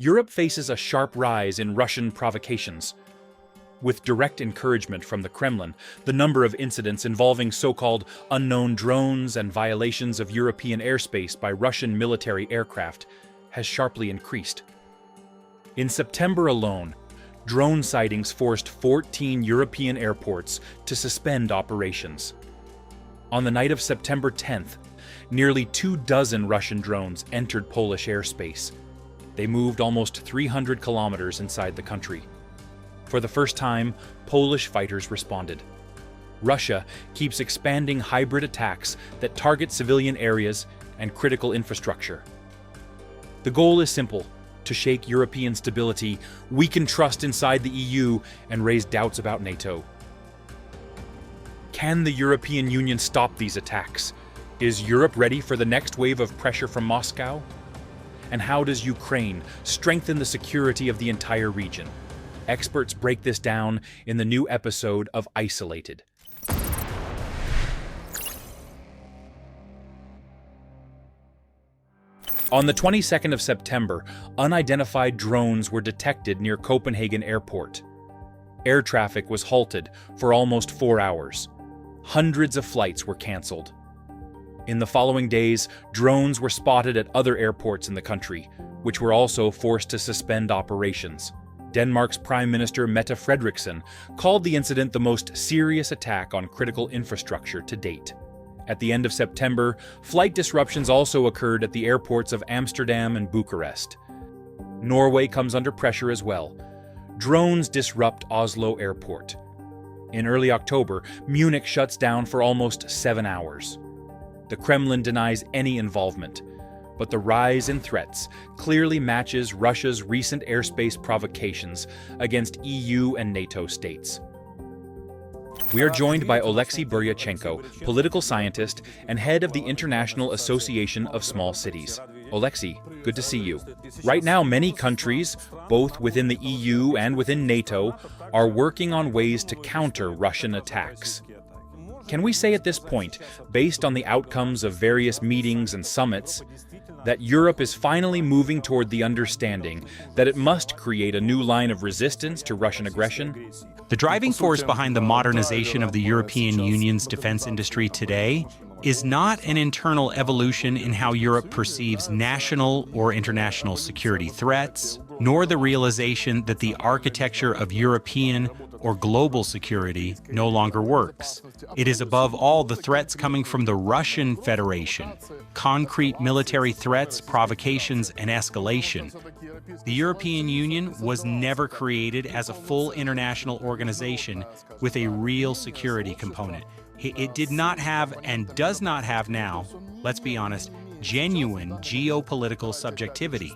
Europe faces a sharp rise in Russian provocations. With direct encouragement from the Kremlin, the number of incidents involving so-called unknown drones and violations of European airspace by Russian military aircraft has sharply increased. In September alone, drone sightings forced 14 European airports to suspend operations. On the night of September 10th, nearly 24 Russian drones entered Polish airspace. They moved almost 300 kilometers inside the country. For the first time, Polish fighters responded. Russia keeps expanding hybrid attacks that target civilian areas and critical infrastructure. The goal is simple: to shake European stability, weaken trust inside the EU, and raise doubts about NATO. Can the European Union stop these attacks? Is Europe ready for the next wave of pressure from Moscow? And how does Ukraine strengthen the security of the entire region? Experts break this down in the new episode of Isolated. On the 22nd of September, unidentified drones were detected near Copenhagen Airport. Air traffic was halted for almost 4 hours. Hundreds of flights were cancelled. In the following days, drones were spotted at other airports in the country, which were also forced to suspend operations. Denmark's Prime Minister Mette Frederiksen called the incident the most serious attack on critical infrastructure to date. At the end of September, flight disruptions also occurred at the airports of Amsterdam and Bucharest. Norway comes under pressure as well. Drones disrupt Oslo Airport. In early October, Munich shuts down for almost 7 hours. The Kremlin denies any involvement, but the rise in threats clearly matches Russia's recent airspace provocations against EU and NATO states. We are joined by Oleksiy Buryachenko, political scientist and head of the International Association of Small Cities. Oleksiy, good to see you. Right now, many countries, both within the EU and within NATO, are working on ways to counter Russian attacks. Can we say at this point, based on the outcomes of various meetings and summits, that Europe is finally moving toward the understanding that it must create a new line of resistance to Russian aggression? The driving force behind the modernization of the European Union's defense industry today is not an internal evolution in how Europe perceives national or international security threats, nor the realization that the architecture of European or global security no longer works. It is above all the threats coming from the Russian Federation, concrete military threats, provocations, and escalation. The European Union was never created as a full international organization with a real security component. It did not have, and does not have now, let's be honest, genuine geopolitical subjectivity.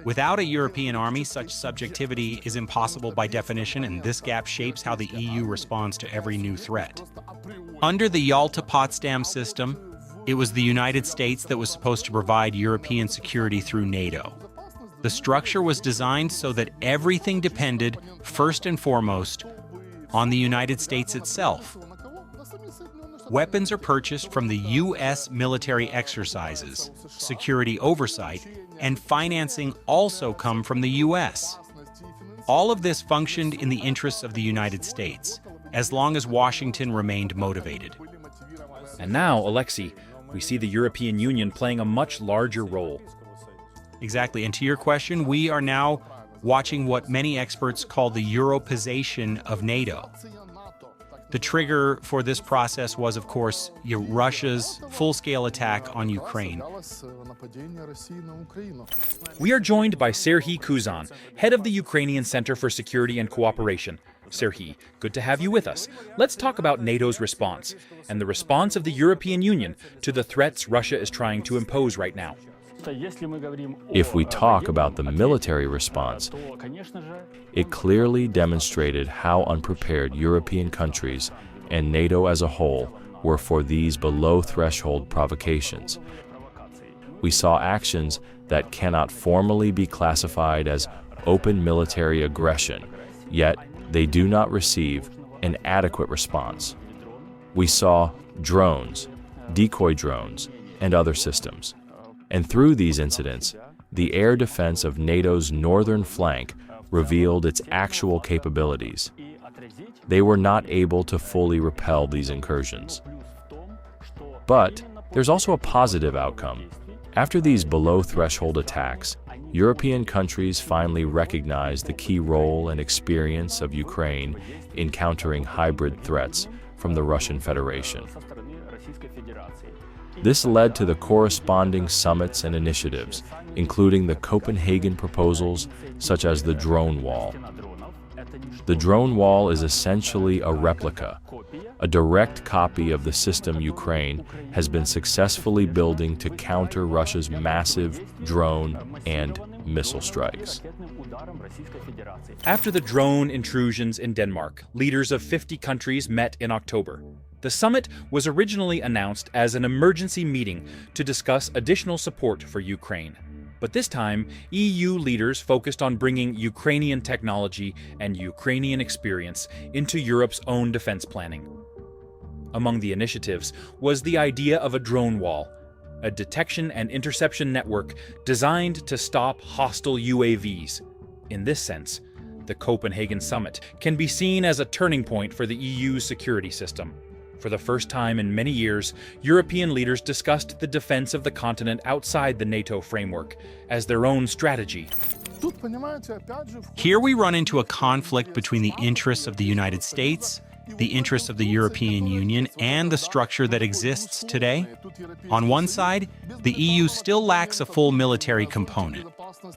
Without a European army, such subjectivity is impossible by definition, and this gap shapes how the EU responds to every new threat. Under the Yalta-Potsdam system, it was the United States that was supposed to provide European security through NATO. The structure was designed so that everything depended, first and foremost, on the United States itself. Weapons are purchased from the U.S. military exercises, security oversight, and financing also come from the U.S. All of this functioned in the interests of the United States, as long as Washington remained motivated. And now, Oleksiy, we see the European Union playing a much larger role. Exactly, and to your question, we are now watching what many experts call the Europeization of NATO. The trigger for this process was, of course, Russia's full-scale attack on Ukraine. We are joined by Serhiy Kuzan, head of the Ukrainian Center for Security and Cooperation. Serhiy, good to have you with us. Let's talk about NATO's response and the response of the European Union to the threats Russia is trying to impose right now. If we talk about the military response, it clearly demonstrated how unprepared European countries and NATO as a whole were for these below-threshold provocations. We saw actions that cannot formally be classified as open military aggression, yet they do not receive an adequate response. We saw drones, decoy drones, and other systems. And through these incidents, the air defense of NATO's northern flank revealed its actual capabilities. They were not able to fully repel these incursions. But there's also a positive outcome. After these below-threshold attacks, European countries finally recognized the key role and experience of Ukraine in countering hybrid threats from the Russian Federation. This led to the corresponding summits and initiatives, including the Copenhagen proposals such as the drone wall. The drone wall is essentially a replica, a direct copy of the system Ukraine has been successfully building to counter Russia's massive drone and missile strikes. After the drone intrusions in Denmark, leaders of 50 countries met in October. The summit was originally announced as an emergency meeting to discuss additional support for Ukraine. But this time, EU leaders focused on bringing Ukrainian technology and Ukrainian experience into Europe's own defense planning. Among the initiatives was the idea of a drone wall, a detection and interception network designed to stop hostile UAVs. In this sense, the Copenhagen summit can be seen as a turning point for the EU's security system. For the first time in many years, European leaders discussed the defense of the continent outside the NATO framework as their own strategy. Here we run into a conflict between the interests of the United States, the interests of the European Union, and the structure that exists today. On one side, the EU still lacks a full military component.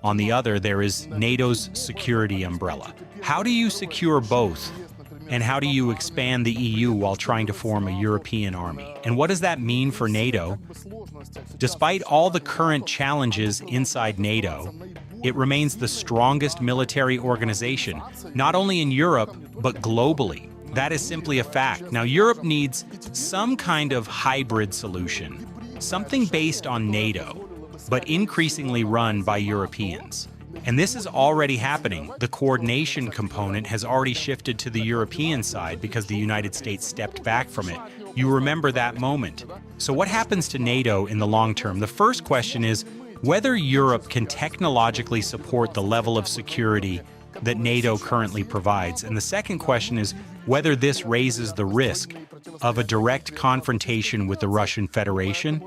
On the other, there is NATO's security umbrella. How do you secure both? And how do you expand the EU while trying to form a European army? And what does that mean for NATO? Despite all the current challenges inside NATO, it remains the strongest military organization, not only in Europe, but globally. That is simply a fact. Now, Europe needs some kind of hybrid solution, something based on NATO, but increasingly run by Europeans. And this is already happening. The coordination component has already shifted to the European side because the United States stepped back from it. You remember that moment. So what happens to NATO in the long term? The first question is whether Europe can technologically support the level of security that NATO currently provides. And the second question is whether this raises the risk of a direct confrontation with the Russian Federation.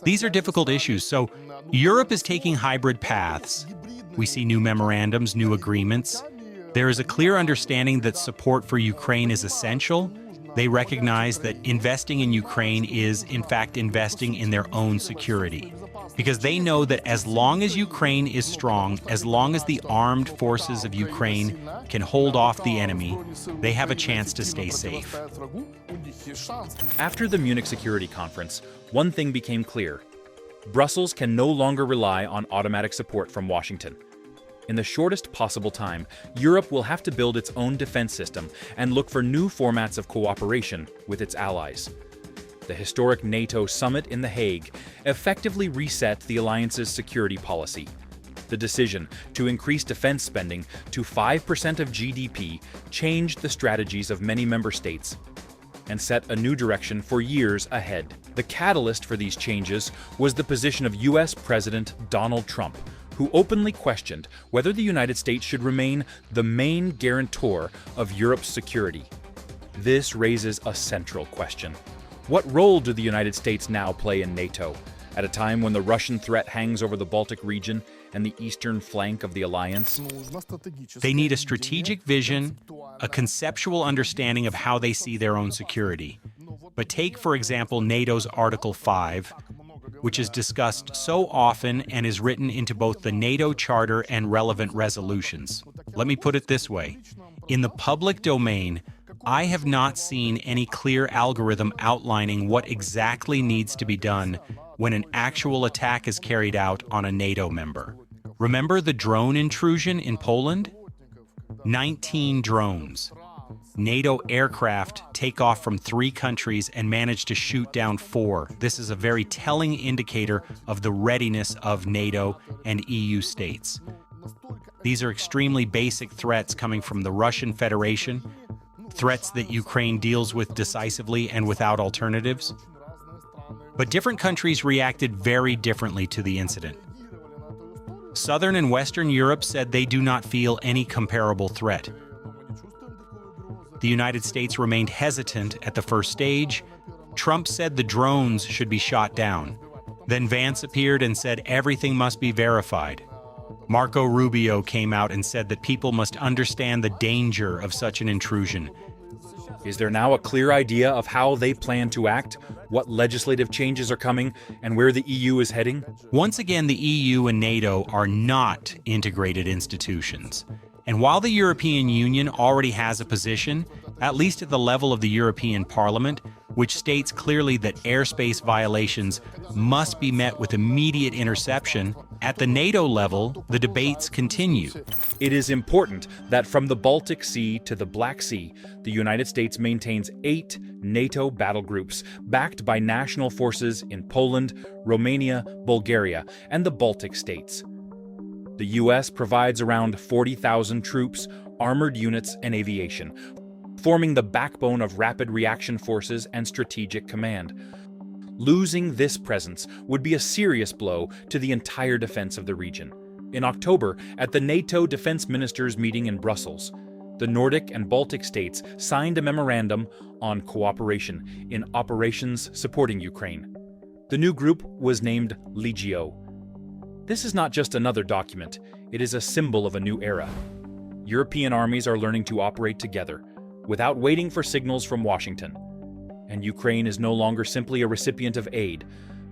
These are difficult issues. So Europe is taking hybrid paths. We see new memorandums, new agreements. There is a clear understanding that support for Ukraine is essential. They recognize that investing in Ukraine is, in fact, investing in their own security. Because they know that as long as Ukraine is strong, as long as the armed forces of Ukraine can hold off the enemy, they have a chance to stay safe. After the Munich Security Conference, one thing became clear. Brussels can no longer rely on automatic support from Washington. In the shortest possible time, Europe will have to build its own defense system and look for new formats of cooperation with its allies. The historic NATO summit in The Hague effectively reset the alliance's security policy. The decision to increase defense spending to 5% of GDP changed the strategies of many member states and set a new direction for years ahead. The catalyst for these changes was the position of US President Donald Trump, who openly questioned whether the United States should remain the main guarantor of Europe's security. This raises a central question. What role do the United States now play in NATO, at a time when the Russian threat hangs over the Baltic region and the eastern flank of the alliance? They need a strategic vision, a conceptual understanding of how they see their own security. But take, for example, NATO's Article 5, which is discussed so often and is written into both the NATO Charter and relevant resolutions. Let me put it this way. In the public domain, I have not seen any clear algorithm outlining what exactly needs to be done when an actual attack is carried out on a NATO member. Remember the drone intrusion in Poland? 19 drones. NATO aircraft take off from 3 countries and manage to shoot down 4. This is a very telling indicator of the readiness of NATO and EU states. These are extremely basic threats coming from the Russian Federation, threats that Ukraine deals with decisively and without alternatives. But different countries reacted very differently to the incident. Southern and Western Europe said they do not feel any comparable threat. The United States remained hesitant at the first stage. Trump said the drones should be shot down. Then Vance appeared and said everything must be verified. Marco Rubio came out and said that people must understand the danger of such an intrusion. Is there now a clear idea of how they plan to act, what legislative changes are coming, and where the EU is heading? Once again, the EU and NATO are not integrated institutions. And while the European Union already has a position, at least at the level of the European Parliament, which states clearly that airspace violations must be met with immediate interception, at the NATO level, the debates continue. It is important that from the Baltic Sea to the Black Sea, the United States maintains 8 NATO battle groups backed by national forces in Poland, Romania, Bulgaria, and the Baltic states. The U.S. provides around 40,000 troops, armored units, and aviation, forming the backbone of rapid reaction forces and strategic command. Losing this presence would be a serious blow to the entire defense of the region. In October, at the NATO defense ministers' meeting in Brussels, the Nordic and Baltic states signed a memorandum on cooperation in operations supporting Ukraine. The new group was named Legio. This is not just another document, it is a symbol of a new era. European armies are learning to operate together, without waiting for signals from Washington. And Ukraine is no longer simply a recipient of aid,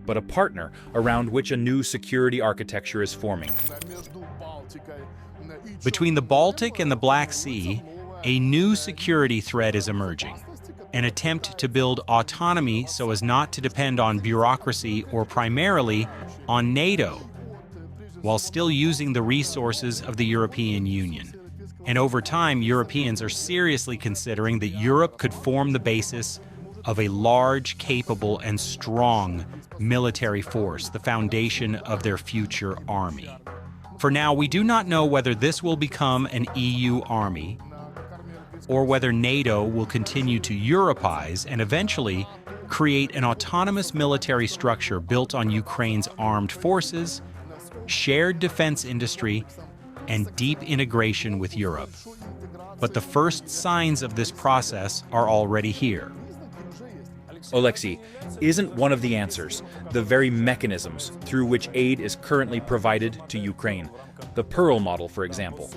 but a partner around which a new security architecture is forming. Between the Baltic and the Black Sea, a new security threat is emerging. An attempt to build autonomy so as not to depend on bureaucracy or primarily on NATO, while still using the resources of the European Union. And over time, Europeans are seriously considering that Europe could form the basis of a large, capable, and strong military force, the foundation of their future army. For now, we do not know whether this will become an EU army or whether NATO will continue to Europeize and eventually create an autonomous military structure built on Ukraine's armed forces, shared defense industry, and deep integration with Europe. But the first signs of this process are already here. Oleksiy, isn't one of the answers the very mechanisms through which aid is currently provided to Ukraine? The Pearl model, for example,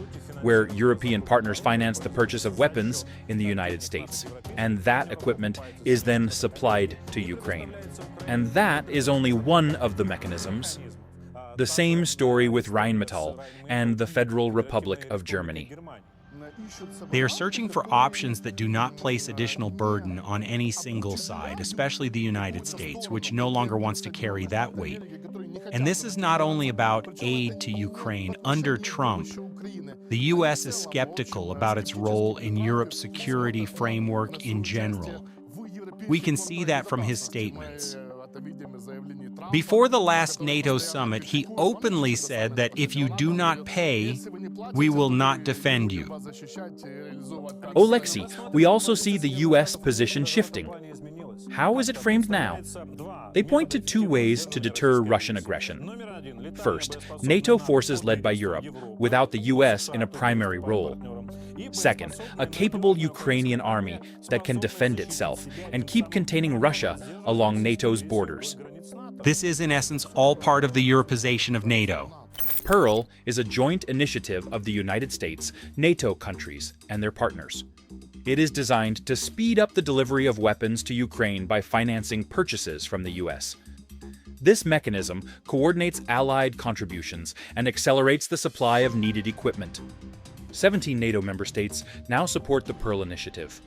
where European partners finance the purchase of weapons in the United States, and that equipment is then supplied to Ukraine. And that is only one of the mechanisms. The same story with Rheinmetall and the Federal Republic of Germany. They are searching for options that do not place additional burden on any single side, especially the United States, which no longer wants to carry that weight. And this is not only about aid to Ukraine. Under Trump, the U.S. is skeptical about its role in Europe's security framework in general. We can see that from his statements. Before the last NATO summit, he openly said that if you do not pay, we will not defend you. Oleksiy, we also see the U.S. position shifting. How is it framed now? They point to 2 ways to deter Russian aggression. First, NATO forces led by Europe, without the U.S. in a primary role. Second, a capable Ukrainian army that can defend itself and keep containing Russia along NATO's borders. This is, in essence, all part of the Europeization of NATO. Pearl is a joint initiative of the United States, NATO countries, and their partners. It is designed to speed up the delivery of weapons to Ukraine by financing purchases from the U.S. This mechanism coordinates allied contributions and accelerates the supply of needed equipment. 17 NATO member states now support the Pearl initiative.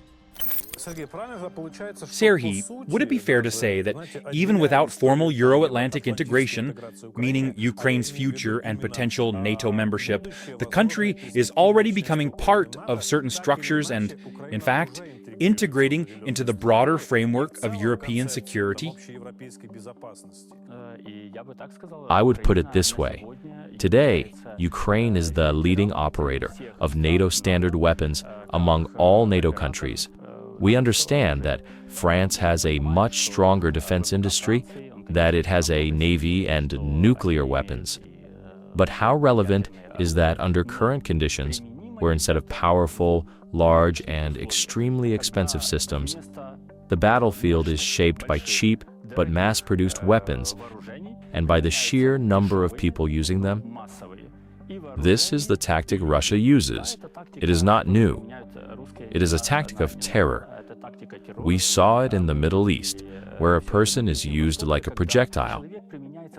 Serhiy, would it be fair to say that even without formal Euro-Atlantic integration, meaning Ukraine's future and potential NATO membership, the country is already becoming part of certain structures and, in fact, integrating into the broader framework of European security? I would put it this way. Today, Ukraine is the leading operator of NATO standard weapons among all NATO countries. We understand that France has a much stronger defense industry, that it has a navy and nuclear weapons. But how relevant is that under current conditions, where instead of powerful, large, and extremely expensive systems, the battlefield is shaped by cheap but mass-produced weapons and by the sheer number of people using them? This is the tactic Russia uses. It is not new. It is a tactic of terror. We saw it in the Middle East, where a person is used like a projectile,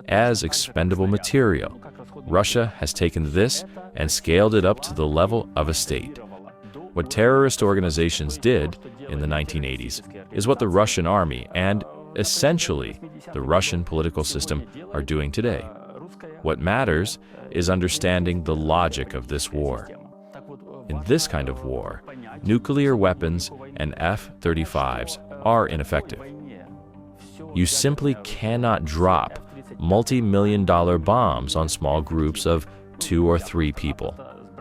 as expendable material. Russia has taken this and scaled it up to the level of a state. What terrorist organizations did in the 1980s is what the Russian army and, essentially, the Russian political system are doing today. What matters is understanding the logic of this war. In this kind of war, nuclear weapons and F-35s are ineffective. You simply cannot drop multi-million-dollar bombs on small groups of 2 or 3 people.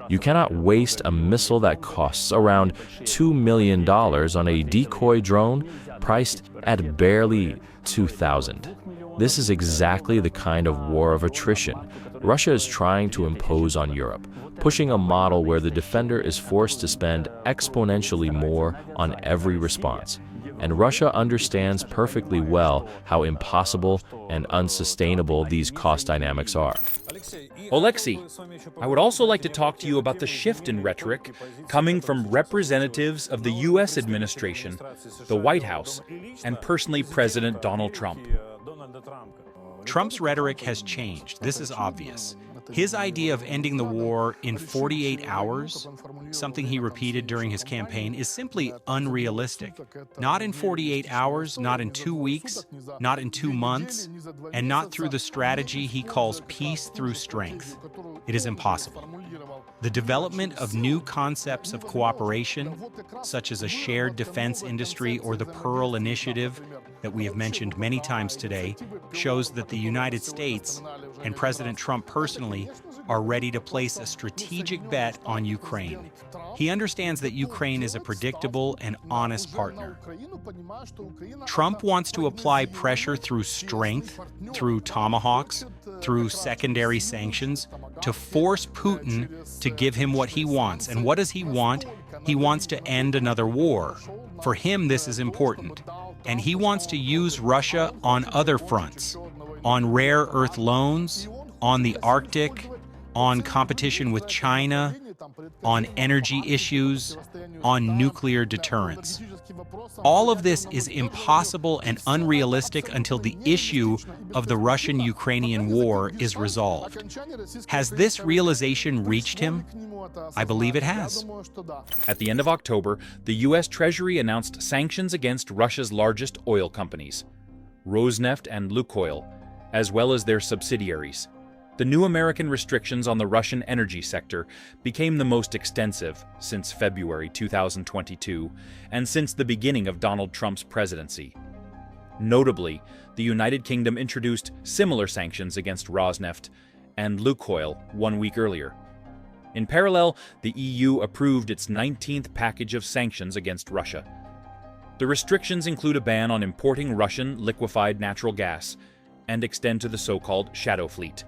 You cannot waste a missile that costs around $2 million on a decoy drone priced at barely $2,000. This is exactly the kind of war of attrition Russia is trying to impose on Europe, pushing a model where the defender is forced to spend exponentially more on every response. And Russia understands perfectly well how impossible and unsustainable these cost dynamics are. Alexei, I would also like to talk to you about the shift in rhetoric coming from representatives of the U.S. administration, the White House, and personally President Donald Trump. Trump's rhetoric has changed. This is obvious. His idea of ending the war in 48 hours, something he repeated during his campaign, is simply unrealistic. Not in 48 hours, not in 2 weeks, not in 2 months, and not through the strategy he calls peace through strength. It is impossible. The development of new concepts of cooperation, such as a shared defense industry or the Pearl Initiative that we have mentioned many times today, shows that the United States and President Trump personally are ready to place a strategic bet on Ukraine. He understands that Ukraine is a predictable and honest partner. Trump wants to apply pressure through strength, through tomahawks, through secondary sanctions, to force Putin to give him what he wants. And what does he want? He wants to end another war. For him, this is important. And he wants to use Russia on other fronts, on rare earth loans, on the Arctic, on competition with China, on energy issues, on nuclear deterrence. All of this is impossible and unrealistic until the issue of the Russian-Ukrainian war is resolved. Has this realization reached him? I believe it has. At the end of October, the U.S. Treasury announced sanctions against Russia's largest oil companies, Rosneft and Lukoil, as well as their subsidiaries. The new American restrictions on the Russian energy sector became the most extensive since February 2022 and since the beginning of Donald Trump's presidency. Notably, the United Kingdom introduced similar sanctions against Rosneft and Lukoil 1 week earlier. In parallel, the EU approved its 19th package of sanctions against Russia. The restrictions include a ban on importing Russian liquefied natural gas and extend to the so-called shadow fleet.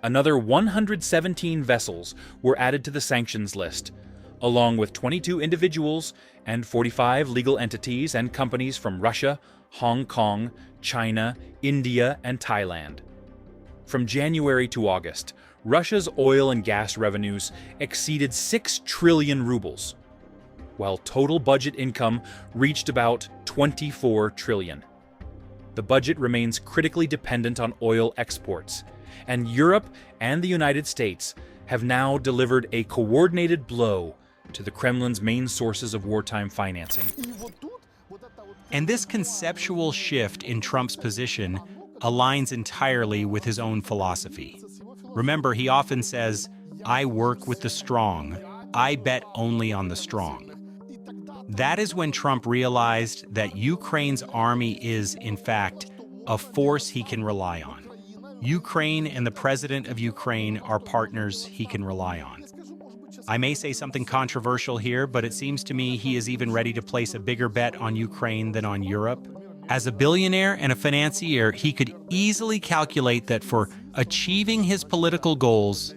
Another 117 vessels were added to the sanctions list, along with 22 individuals and 45 legal entities and companies from Russia, Hong Kong, China, India, and Thailand. From January to August, Russia's oil and gas revenues exceeded 6 trillion rubles, while total budget income reached about 24 trillion. The budget remains critically dependent on oil exports, and Europe and the United States have now delivered a coordinated blow to the Kremlin's main sources of wartime financing. And this conceptual shift in Trump's position aligns entirely with his own philosophy. Remember, he often says, "I work with the strong. I bet only on the strong." That is when Trump realized that Ukraine's army is, in fact, a force he can rely on. Ukraine and the president of Ukraine are partners he can rely on. I may say something controversial here, but it seems to me he is even ready to place a bigger bet on Ukraine than on Europe. As a billionaire and a financier, he could easily calculate that for achieving his political goals,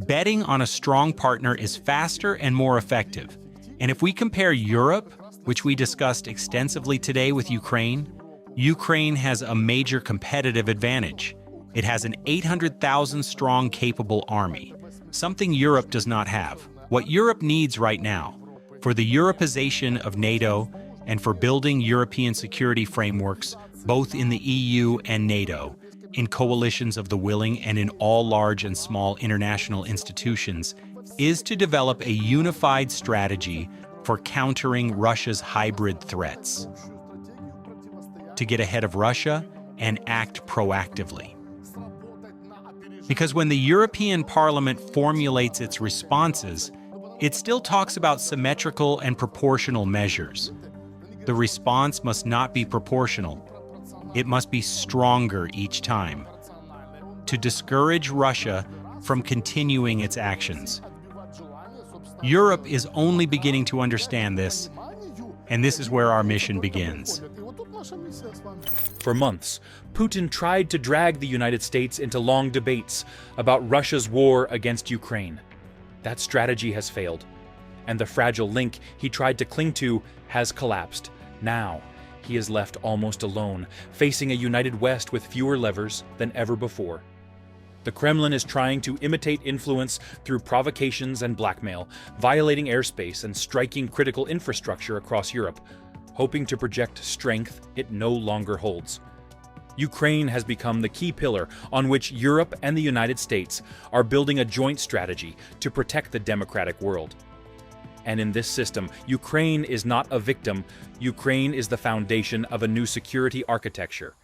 betting on a strong partner is faster and more effective. And if we compare Europe, which we discussed extensively today with Ukraine, Ukraine has a major competitive advantage. It has an 800,000 strong capable army, something Europe does not have. What Europe needs right now, for the Europeization of NATO and for building European security frameworks, both in the EU and NATO, in coalitions of the willing and in all large and small international institutions, is to develop a unified strategy for countering Russia's hybrid threats, to get ahead of Russia and act proactively. Because when the European Parliament formulates its responses, it still talks about symmetrical and proportional measures. The response must not be proportional. It must be stronger each time, to discourage Russia from continuing its actions. Europe is only beginning to understand this, and this is where our mission begins. For months, Putin tried to drag the United States into long debates about Russia's war against Ukraine. That strategy has failed, and the fragile link he tried to cling to has collapsed. Now, he is left almost alone, facing a united West with fewer levers than ever before. The Kremlin is trying to imitate influence through provocations and blackmail, violating airspace and striking critical infrastructure across Europe, hoping to project strength it no longer holds. Ukraine has become the key pillar on which Europe and the United States are building a joint strategy to protect the democratic world. And in this system, Ukraine is not a victim. Ukraine is the foundation of a new security architecture.